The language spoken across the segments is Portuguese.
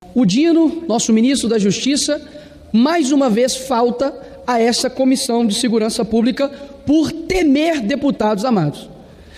O Dino, nosso ministro da Justiça, mais uma vez falta a essa Comissão de Segurança Pública por temer deputados amados.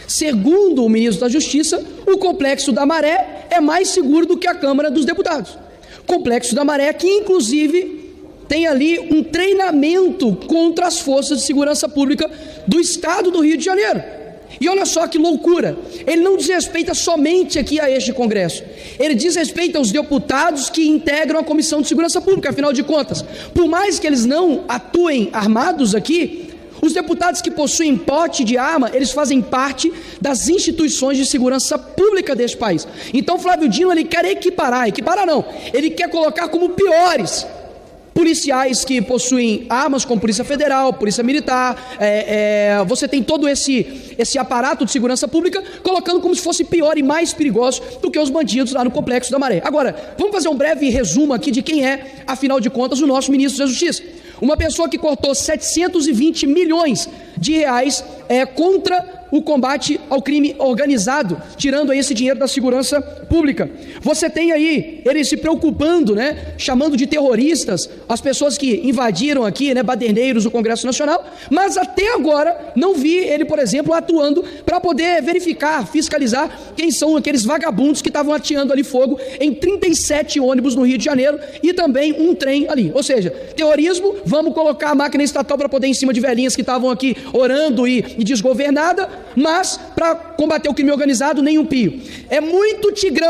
Segundo o ministro da Justiça, o Complexo da Maré é mais seguro do que a Câmara dos Deputados. Complexo da Maré que, inclusive, tem ali um treinamento contra as forças de segurança pública do Estado do Rio de Janeiro. E olha só que loucura, ele não diz respeito somente aqui a este Congresso, ele diz respeito aos deputados que integram a Comissão de Segurança Pública. Afinal de contas, por mais que eles não atuem armados aqui, os deputados que possuem porte de arma, eles fazem parte das instituições de segurança pública deste país. Então Flávio Dino, ele quer equiparar não, ele quer colocar como piores policiais que possuem armas, como Polícia Federal, Polícia Militar, você tem todo esse aparato de segurança pública, colocando como se fosse pior e mais perigoso do que os bandidos lá no Complexo da Maré. Agora, vamos fazer um breve resumo aqui de quem é, afinal de contas, o nosso ministro da Justiça. Uma pessoa que cortou 720 milhões de reais contra o combate ao crime organizado, tirando aí esse dinheiro da segurança pública. Você tem aí ele se preocupando, chamando de terroristas as pessoas que invadiram aqui, baderneiros, o Congresso Nacional, mas até agora não vi ele, por exemplo, atuando para poder verificar, fiscalizar quem são aqueles vagabundos que estavam ateando ali fogo em 37 ônibus no Rio de Janeiro e também um trem ali. Ou seja, terrorismo, vamos colocar a máquina estatal para poder ir em cima de velhinhas que estavam aqui orando e desgovernada, mas para combater o crime organizado, nem um pio. É muito tigrão,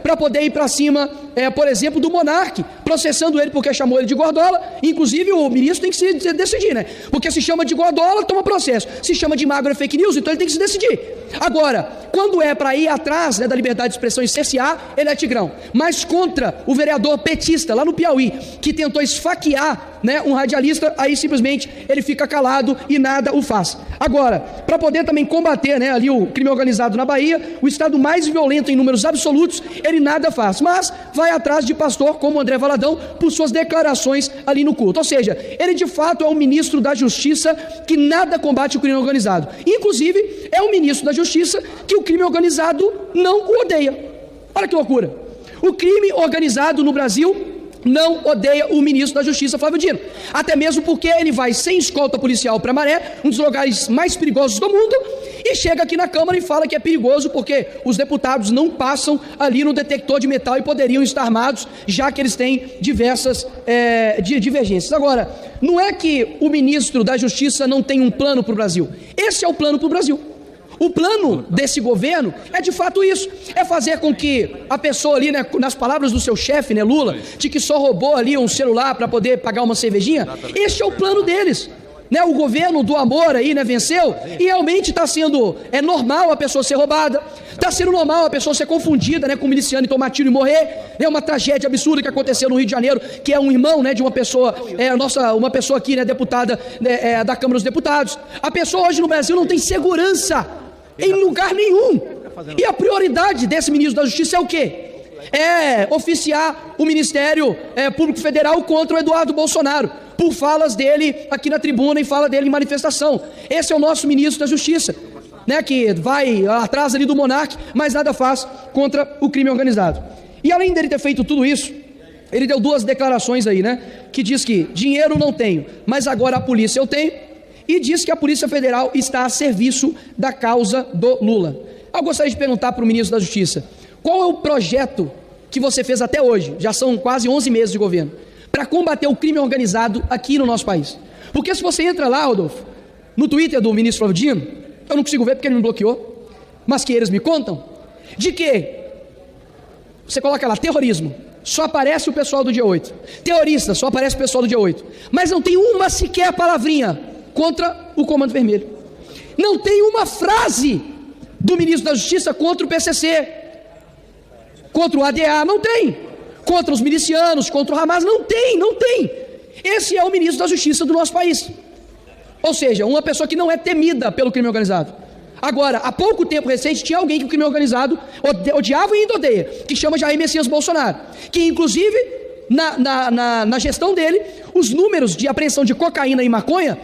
para poder ir para cima, por exemplo, do Monark, processando ele porque chamou ele de gordola. Inclusive o ministro tem que se decidir, porque se chama de gordola, toma processo. Se chama de magro é fake news, então ele tem que se decidir. Agora, quando é para ir atrás da liberdade de expressão e cercear, ele é tigrão. Mas contra o vereador petista lá no Piauí, que tentou esfaquear um radialista, aí simplesmente ele fica calado e nada o faz. Agora, para poder também combater ali o crime organizado na Bahia, o estado mais violento em números absolutos, ele nada faz, mas vai atrás de pastor como André Valadão por suas declarações ali no culto. Ou seja, ele de fato é um ministro da Justiça que nada combate o crime organizado. Inclusive, é um ministro da Justiça que o crime organizado não o odeia. Olha que loucura. O crime organizado no Brasil não odeia o ministro da Justiça, Flávio Dino. Até mesmo porque ele vai sem escolta policial para Maré, um dos lugares mais perigosos do mundo, e chega aqui na Câmara e fala que é perigoso porque os deputados não passam ali no detector de metal e poderiam estar armados, já que eles têm diversas divergências. Agora, não é que o ministro da Justiça não tem um plano para o Brasil. Esse é o plano para o Brasil. O plano desse governo é de fato isso, é fazer com que a pessoa ali, nas palavras do seu chefe, Lula, de que só roubou ali um celular para poder pagar uma cervejinha, esse é o plano deles. O governo do amor aí, venceu, e realmente está sendo normal a pessoa ser roubada, está sendo normal a pessoa ser confundida com miliciano e tomar tiro e morrer. É uma tragédia absurda que aconteceu no Rio de Janeiro, que é um irmão de uma pessoa, uma pessoa aqui, deputada da Câmara dos Deputados. A pessoa hoje no Brasil não tem segurança em lugar nenhum. E a prioridade desse ministro da Justiça é o quê? É oficiar o Ministério Público Federal contra o Eduardo Bolsonaro, por falas dele aqui na tribuna e fala dele em manifestação. Esse é o nosso ministro da Justiça, que vai atrás ali do Monark, mas nada faz contra o crime organizado. E além dele ter feito tudo isso, ele deu duas declarações aí, que diz que dinheiro não tenho, mas agora a polícia eu tenho, e diz que a Polícia Federal está a serviço da causa do Lula. Eu gostaria de perguntar para o ministro da Justiça, qual é o projeto que você fez até hoje, já são quase 11 meses de governo, para combater o crime organizado aqui no nosso país? Porque se você entra lá, Rodolfo, no Twitter do ministro Flávio Dino, eu não consigo ver porque ele me bloqueou, mas que eles me contam, de que você coloca lá, terrorismo, só aparece o pessoal do dia 8, terrorista, só aparece o pessoal do dia 8, mas não tem uma sequer palavrinha contra o Comando Vermelho. Não tem uma frase do ministro da Justiça contra o PCC, contra o ADA, não tem. Contra os milicianos, contra o Hamas, não tem. Esse é o ministro da Justiça do nosso país. Ou seja, uma pessoa que não é temida pelo crime organizado. Agora, há pouco tempo recente, tinha alguém que o crime organizado odiava e ainda odeia, que chama Jair Messias Bolsonaro, que inclusive, na gestão dele, os números de apreensão de cocaína e maconha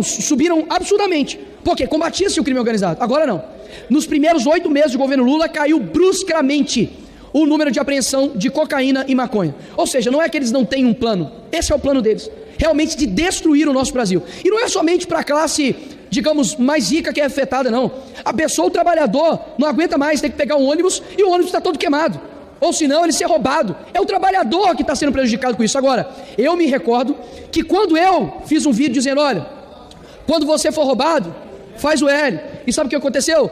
subiram absurdamente, porque combatia-se o crime organizado. Agora não. Nos primeiros 8 meses do governo Lula, caiu bruscamente o número de apreensão de cocaína e maconha. Ou seja, não é que eles não têm um plano, esse é o plano deles, realmente de destruir o nosso Brasil. E não é somente para a classe, digamos, mais rica que é afetada, não. A pessoa, o trabalhador, não aguenta mais, tem que pegar um ônibus e o ônibus está todo queimado. Ou senão ele ser roubado. É o trabalhador que está sendo prejudicado com isso. Agora, eu me recordo que quando eu fiz um vídeo dizendo, olha, quando você for roubado, faz o L. E sabe o que aconteceu?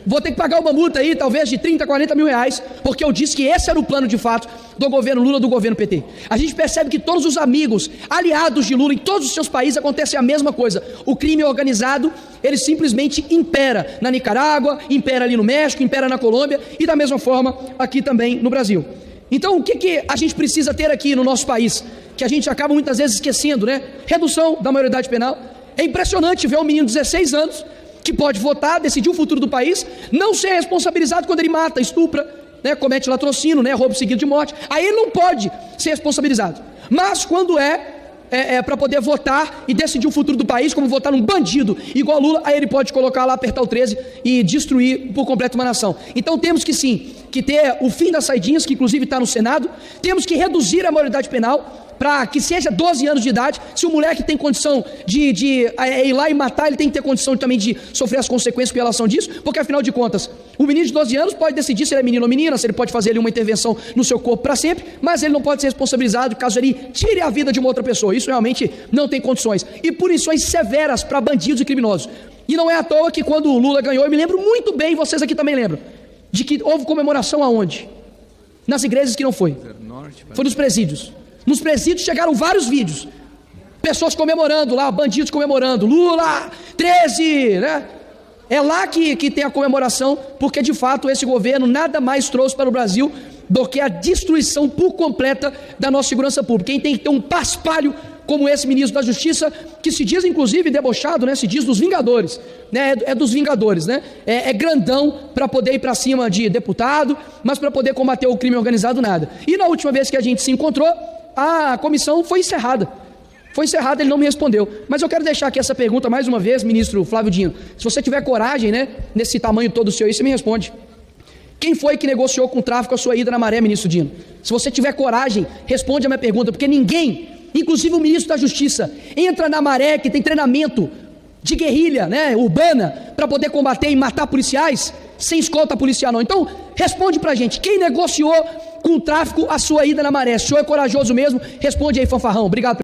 Vou ter que pagar uma multa aí, talvez de 30, 40 mil reais, porque eu disse que esse era o plano de fato do governo Lula, do governo PT. A gente percebe que todos os amigos, aliados de Lula em todos os seus países, acontece a mesma coisa. O crime organizado, ele simplesmente impera na Nicarágua, impera ali no México, impera na Colômbia e da mesma forma aqui também no Brasil. Então o que a gente precisa ter aqui no nosso país, que a gente acaba muitas vezes esquecendo, né? Redução da maioridade penal. É impressionante ver um menino de 16 anos que pode votar, decidir o futuro do país, não ser responsabilizado quando ele mata, estupra, né, comete latrocínio, né, roubo seguido de morte. Aí ele não pode ser responsabilizado. Mas quando para poder votar e decidir o futuro do país, como votar num bandido igual Lula, aí ele pode colocar lá, apertar o 13 e destruir por completo uma nação. Então temos que sim, que ter o fim das saidinhas, que inclusive está no Senado, temos que reduzir a maioridade penal, para que seja 12 anos de idade. Se o moleque tem condição de ir lá e matar, ele tem que ter condição também de sofrer as consequências com relação disso, porque afinal de contas, o menino de 12 anos pode decidir se ele é menino ou menina, se ele pode fazer ali uma intervenção no seu corpo para sempre, mas ele não pode ser responsabilizado caso ele tire a vida de uma outra pessoa. Isso realmente não tem condições. E punições severas para bandidos e criminosos. E não é à toa que quando o Lula ganhou, eu me lembro muito bem, vocês aqui também lembram, de que houve comemoração aonde? Nas igrejas que não foi. Foi nos presídios. Nos presídios chegaram vários vídeos, pessoas comemorando lá, bandidos comemorando, Lula, 13, né? É lá que tem a comemoração, porque de fato esse governo nada mais trouxe para o Brasil do que a destruição por completa da nossa segurança pública. Quem tem que ter um paspalho como esse ministro da Justiça, que se diz inclusive debochado, né? Se diz dos Vingadores, né? É dos Vingadores, né? É grandão para poder ir para cima de deputado, mas para poder combater o crime organizado nada. E na última vez que a gente se encontrou, a comissão foi encerrada. Foi encerrada, ele não me respondeu. Mas eu quero deixar aqui essa pergunta mais uma vez, ministro Flávio Dino. Se você tiver coragem, né, nesse tamanho todo seu aí, você me responde. Quem foi que negociou com o tráfico a sua ida na Maré, ministro Dino? Se você tiver coragem, responde a minha pergunta, porque ninguém, inclusive o ministro da Justiça, entra na Maré, que tem treinamento de guerrilha, né, urbana, para poder combater e matar policiais, sem escolta policial não. Então, responde pra gente, quem negociou com o tráfico a sua ida na Maré? Se o senhor é corajoso mesmo, responde aí, fanfarrão. Obrigado.